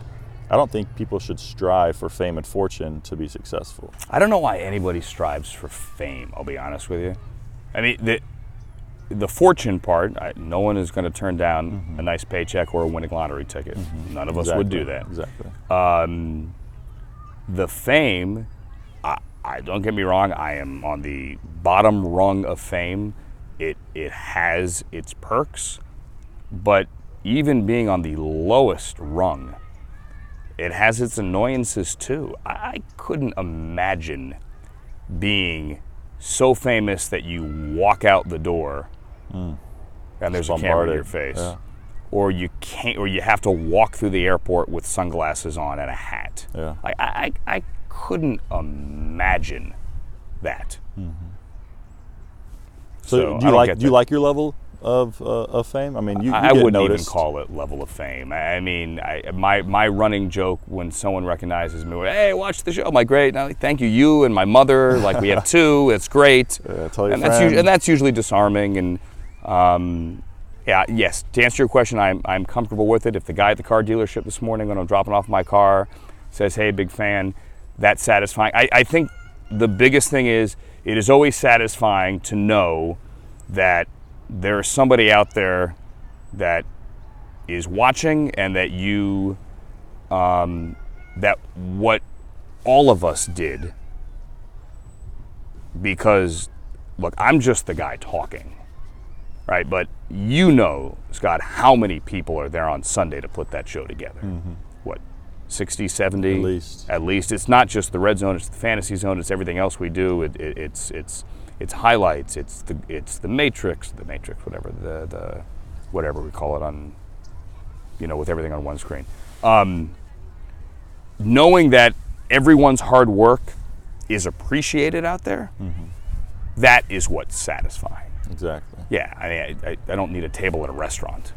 I don't think people should strive for fame and fortune to be successful. I don't know why anybody strives for fame, I'll be honest with you. I mean, the fortune part, no one is going to turn down a nice paycheck or a winning lottery ticket. None of us would do that. Exactly. The fame, I don't get me wrong, I am on the bottom rung of fame. It has its perks, but even being on the lowest rung, it has its annoyances too. I couldn't imagine being so famous that you walk out the door and there's a camera in your face, or you can't, or you have to walk through the airport with sunglasses on and a hat. Yeah. I couldn't imagine that. So do you like your level of fame? I mean, you I get wouldn't noticed. even call it level of fame. I mean, my running joke when someone recognizes me, hey, watch the show. I'm like, great. And I'm like, thank you, you and my mother. Like, we have 2. It's great. Tell your and friend. that's usually disarming. And yes, to answer your question, I'm comfortable with it. If the guy at the car dealership this morning when I'm dropping off my car says, hey, big fan, that's satisfying. I think the biggest thing is it is always satisfying to know that there is somebody out there that is watching, and that that what all of us did, because look, I'm just the guy talking, right? But Scott, how many people are there on Sunday to put that show together? What, 60, 70? At least. It's not just the Red Zone, it's the Fantasy Zone, it's everything else we do. It's highlights, it's the Matrix, whatever the whatever we call it on, with everything on one screen. Knowing that everyone's hard work is appreciated out there, that is what's satisfying. Exactly. Yeah, I mean, I don't need a table at a restaurant.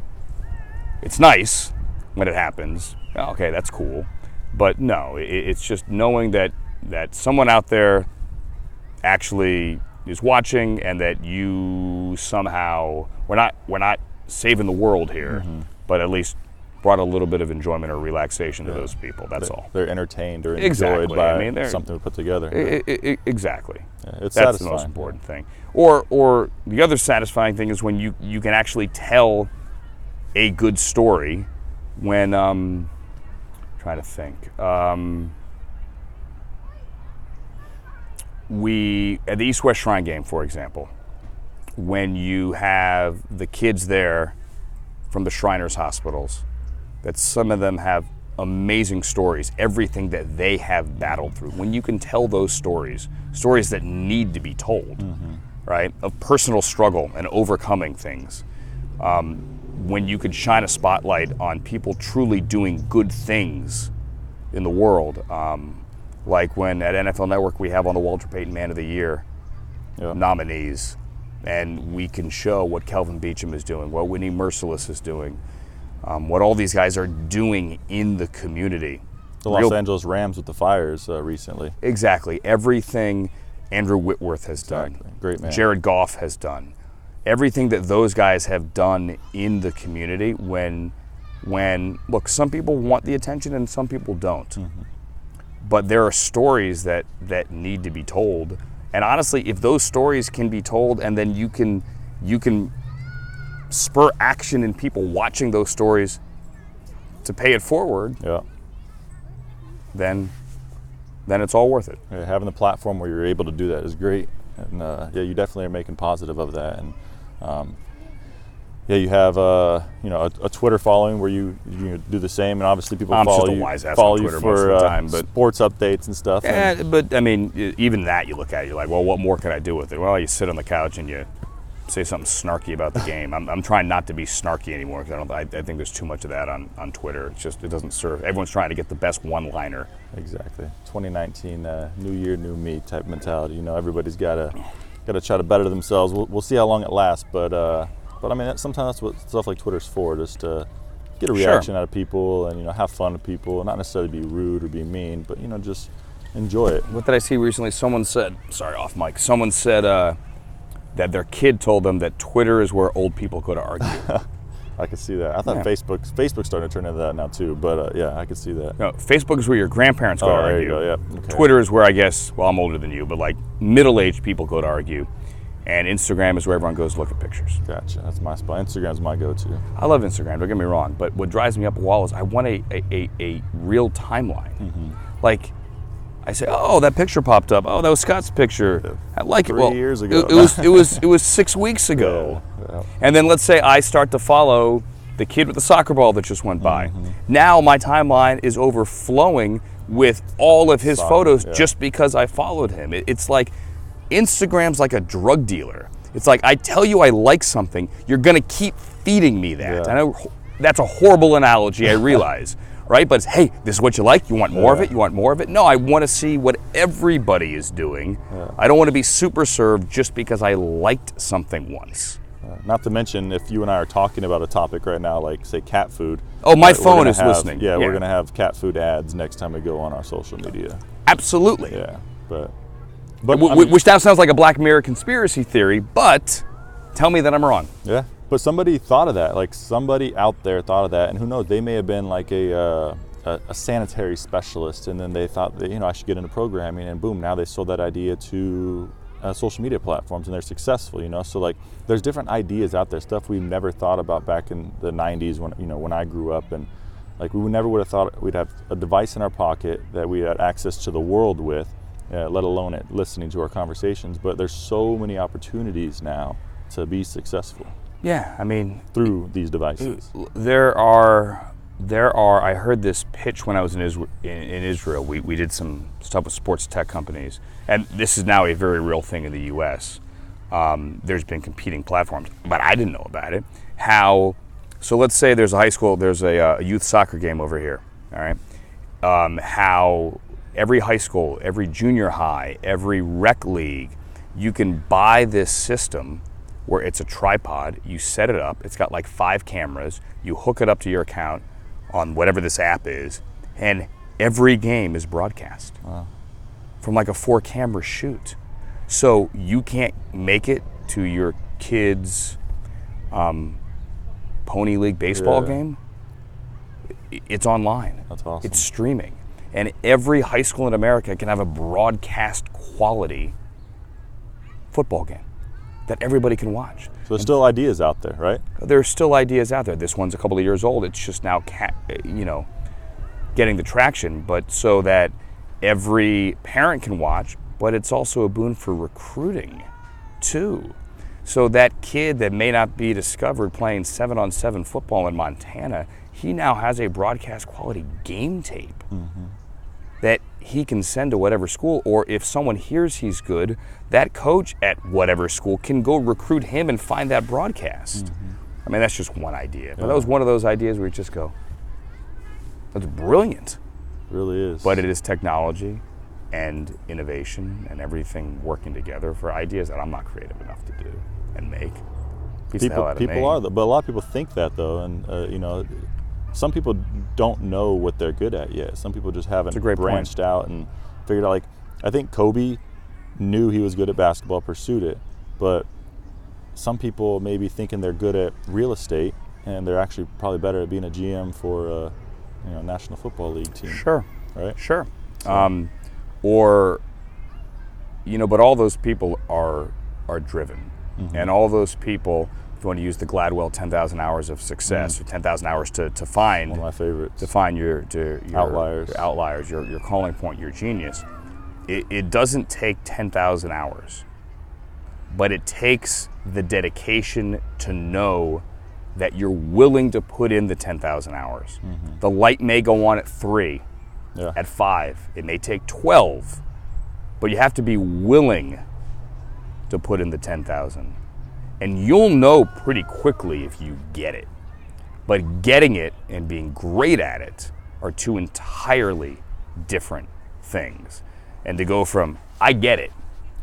It's nice when it happens. Okay, that's cool. But no, it's just knowing that someone out there actually is watching, and that you somehow, we're not saving the world here, but at least brought a little bit of enjoyment or relaxation to those people. That's all. They're entertained or enjoyed by something we put together. Exactly. Yeah, that's satisfying. the most important thing. Or the other satisfying thing is when you can actually tell a good story when trying to think. At the East-West Shrine game, for example, when you have the kids there from the Shriners hospitals, that some of them have amazing stories, everything that they have battled through. When you can tell those stories that need to be told, right, of personal struggle and overcoming things, when you could shine a spotlight on people truly doing good things in the world, like when at NFL Network we have on the Walter Payton Man of the Year nominees, and we can show what Kelvin Beachum is doing, what Whitney Merciless is doing, what all these guys are doing in the community. The Los Angeles Rams with the fires recently. Exactly. Everything Andrew Whitworth has done. Great man. Jared Goff has done. Everything that those guys have done in the community when look, some people want the attention and some people don't. Mm-hmm. But there are stories that need to be told. And honestly, if those stories can be told and then you can spur action in people watching those stories to pay it forward, then it's all worth it. Yeah, having the platform where you're able to do that is great. And you definitely are making positive of that. And you have a Twitter following where you do the same, and obviously people follow you for sports updates and stuff. Yeah, but I mean, even that you look at, you're like, well, what more can I do with it? Well, you sit on the couch and you say something snarky about the game. I'm trying not to be snarky anymore because I think there's too much of that on Twitter. It doesn't serve. Everyone's trying to get the best one-liner. Exactly. 2019, new year, new me type mentality. Everybody's got to try to better themselves. We'll see how long it lasts, but I mean, sometimes that's what stuff like Twitter's for, just to get a reaction out of people and have fun with people, not necessarily be rude or be mean, but just enjoy it. What did I see recently? Someone said, sorry, off mic. Someone said that their kid told them that Twitter is where old people go to argue. I could see that. I thought Facebook's starting to turn into that now too, but I could see that. No, Facebook is where your grandparents go to argue. There you go, yeah. Okay. Twitter is where I'm older than you, but like middle-aged people go to argue. And Instagram is where everyone goes to look at pictures. Gotcha. That's my spot. Instagram's my go-to. I love Instagram, don't get me wrong, but what drives me up a wall is I want a real timeline. Mm-hmm. Like, I say, oh, that picture popped up. Oh, that was Scott's picture. I like it. 3 years ago. It was 6 weeks ago. Yeah. And then let's say I start to follow the kid with the soccer ball that just went by. Mm-hmm. Now my timeline is overflowing with all of his photos just because I followed him. It's like Instagram's like a drug dealer. It's like, I tell you I like something, you're going to keep feeding me that. Yeah. I know that's a horrible analogy, I realize. Right? But it's, hey, this is what you like. You want more of it? You want more of it? No, I want to see what everybody is doing. Yeah. I don't want to be super served just because I liked something once. Not to mention, if you and I are talking about a topic right now, like, say, cat food. Oh, my phone is listening. Yeah, we're going to have cat food ads next time we go on our social media. Absolutely. Yeah, but which now sounds like a Black Mirror conspiracy theory, but tell me that I'm wrong. Yeah. But somebody thought of that, like somebody out there thought of that, and who knows, they may have been like a sanitary specialist, and then they thought that, I should get into programming, and boom, now they sold that idea to social media platforms, and they're successful, So like, there's different ideas out there, stuff we never thought about back in the 90s when I grew up, and like we never would have thought we'd have a device in our pocket that we had access to the world with, let alone listening to our conversations. But there's so many opportunities now to be successful. Yeah, I mean, through these devices. There are. I heard this pitch when I was in Israel. We did some stuff with sports tech companies, and this is now a very real thing in the U.S. There's been competing platforms, but I didn't know about it. So let's say there's a high school, there's a youth soccer game over here. All right, how every high school, every junior high, every rec league, you can buy this system where it's a tripod, you set it up, it's got like 5 cameras, you hook it up to your account on whatever this app is, and every game is broadcast. Wow. From like a 4-camera shoot. So you can't make it to your kid's Pony League baseball game. It's online. That's awesome. It's streaming. And every high school in America can have a broadcast quality football game that everybody can watch. So there's still ideas out there, right? There's still ideas out there. This one's a couple of years old. It's just now, getting the traction, but so that every parent can watch, but it's also a boon for recruiting, too. So that kid that may not be discovered playing 7-on-7 football in Montana, he now has a broadcast quality game tape that he can send to whatever school, or if someone hears he's good, that coach at whatever school can go recruit him and find that broadcast. I mean, that's just one idea. But that was one of those ideas where you just go, that's brilliant. It really is. But it is technology and innovation and everything working together for ideas that I'm not creative enough to do and make. People are, but a lot of people think that though, and some people don't know what they're good at yet. Some people just haven't branched out and figured out. Like, I think Kobe knew he was good at basketball, pursued it, but some people may be thinking they're good at real estate, and they're actually probably better at being a GM for a National Football League team. Sure. Right? Sure. So. But all those people are driven. Mm-hmm. And all those people, if you want to use the Gladwell 10,000 hours of success, or 10,000 hours to find, one of my favorites, to find your outliers, your calling point, your genius. It doesn't take 10,000 hours, but it takes the dedication to know that you're willing to put in the 10,000 hours. Mm-hmm. The light may go on at 3, at 5. It may take 12, but you have to be willing to put in the 10,000. And you'll know pretty quickly if you get it. But getting it and being great at it are two entirely different things. And to go from, I get it,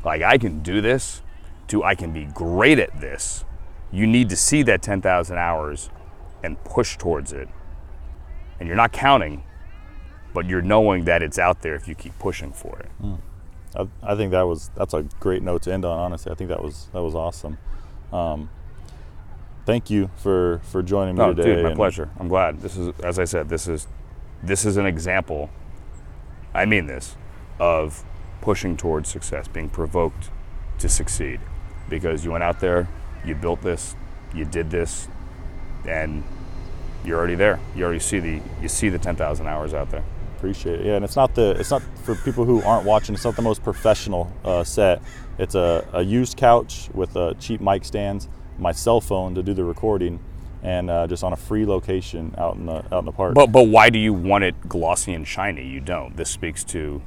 like I can do this, to I can be great at this, you need to see that 10,000 hours and push towards it. And you're not counting, but you're knowing that it's out there if you keep pushing for it. I think that's a great note to end on, honestly. I think that was awesome. Thank you for joining me today. Dude, my pleasure. I'm glad. This is, as I said, this is an example, I mean this, of pushing towards success, being provoked to succeed. Because you went out there, you built this, you did this, and you're already there. You already see the 10,000 hours out there. Appreciate it. Yeah, and it's not for people who aren't watching. It's not the most professional set. It's a used couch with cheap mic stands, my cell phone to do the recording, and just on a free location out in the park. But why do you want it glossy and shiny? You don't. This speaks to.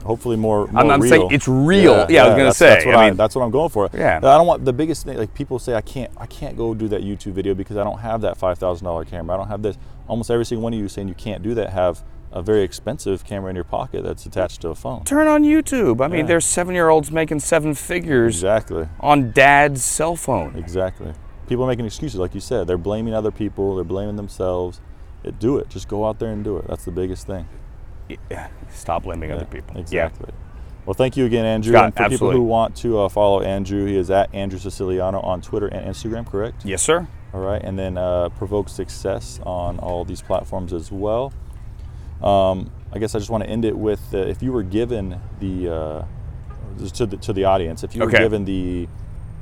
Hopefully more I'm real. saying it's real. Yeah, I was gonna say. That's what I'm going for. Yeah. I don't want the biggest thing. Like, people say I can't go do that YouTube video because I don't have that $5,000 camera. I don't have this. Almost every single one of you saying you can't do that have a very expensive camera in your pocket that's attached to a phone. Turn on YouTube. I mean, there's 7-year-olds making 7 figures. Exactly. On dad's cell phone. Exactly. People are making excuses, like you said. They're blaming other people. They're blaming themselves. Do it. Just go out there and do it. That's the biggest thing. Yeah. Stop blaming other people. Exactly. Yeah. Well, thank you again, Andrew. Scott, and for absolutely. people who want to follow Andrew, he is at Andrew Siciliano on Twitter and Instagram, correct? Yes, sir. All right. And then Provoked Success on all these platforms as well. I guess I just want to end it with if you were given the to the audience, if you were given the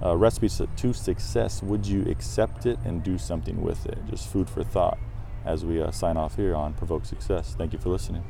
recipe to success, would you accept it and do something with it? Just food for thought as we sign off here on Provoked Success. Thank you for listening.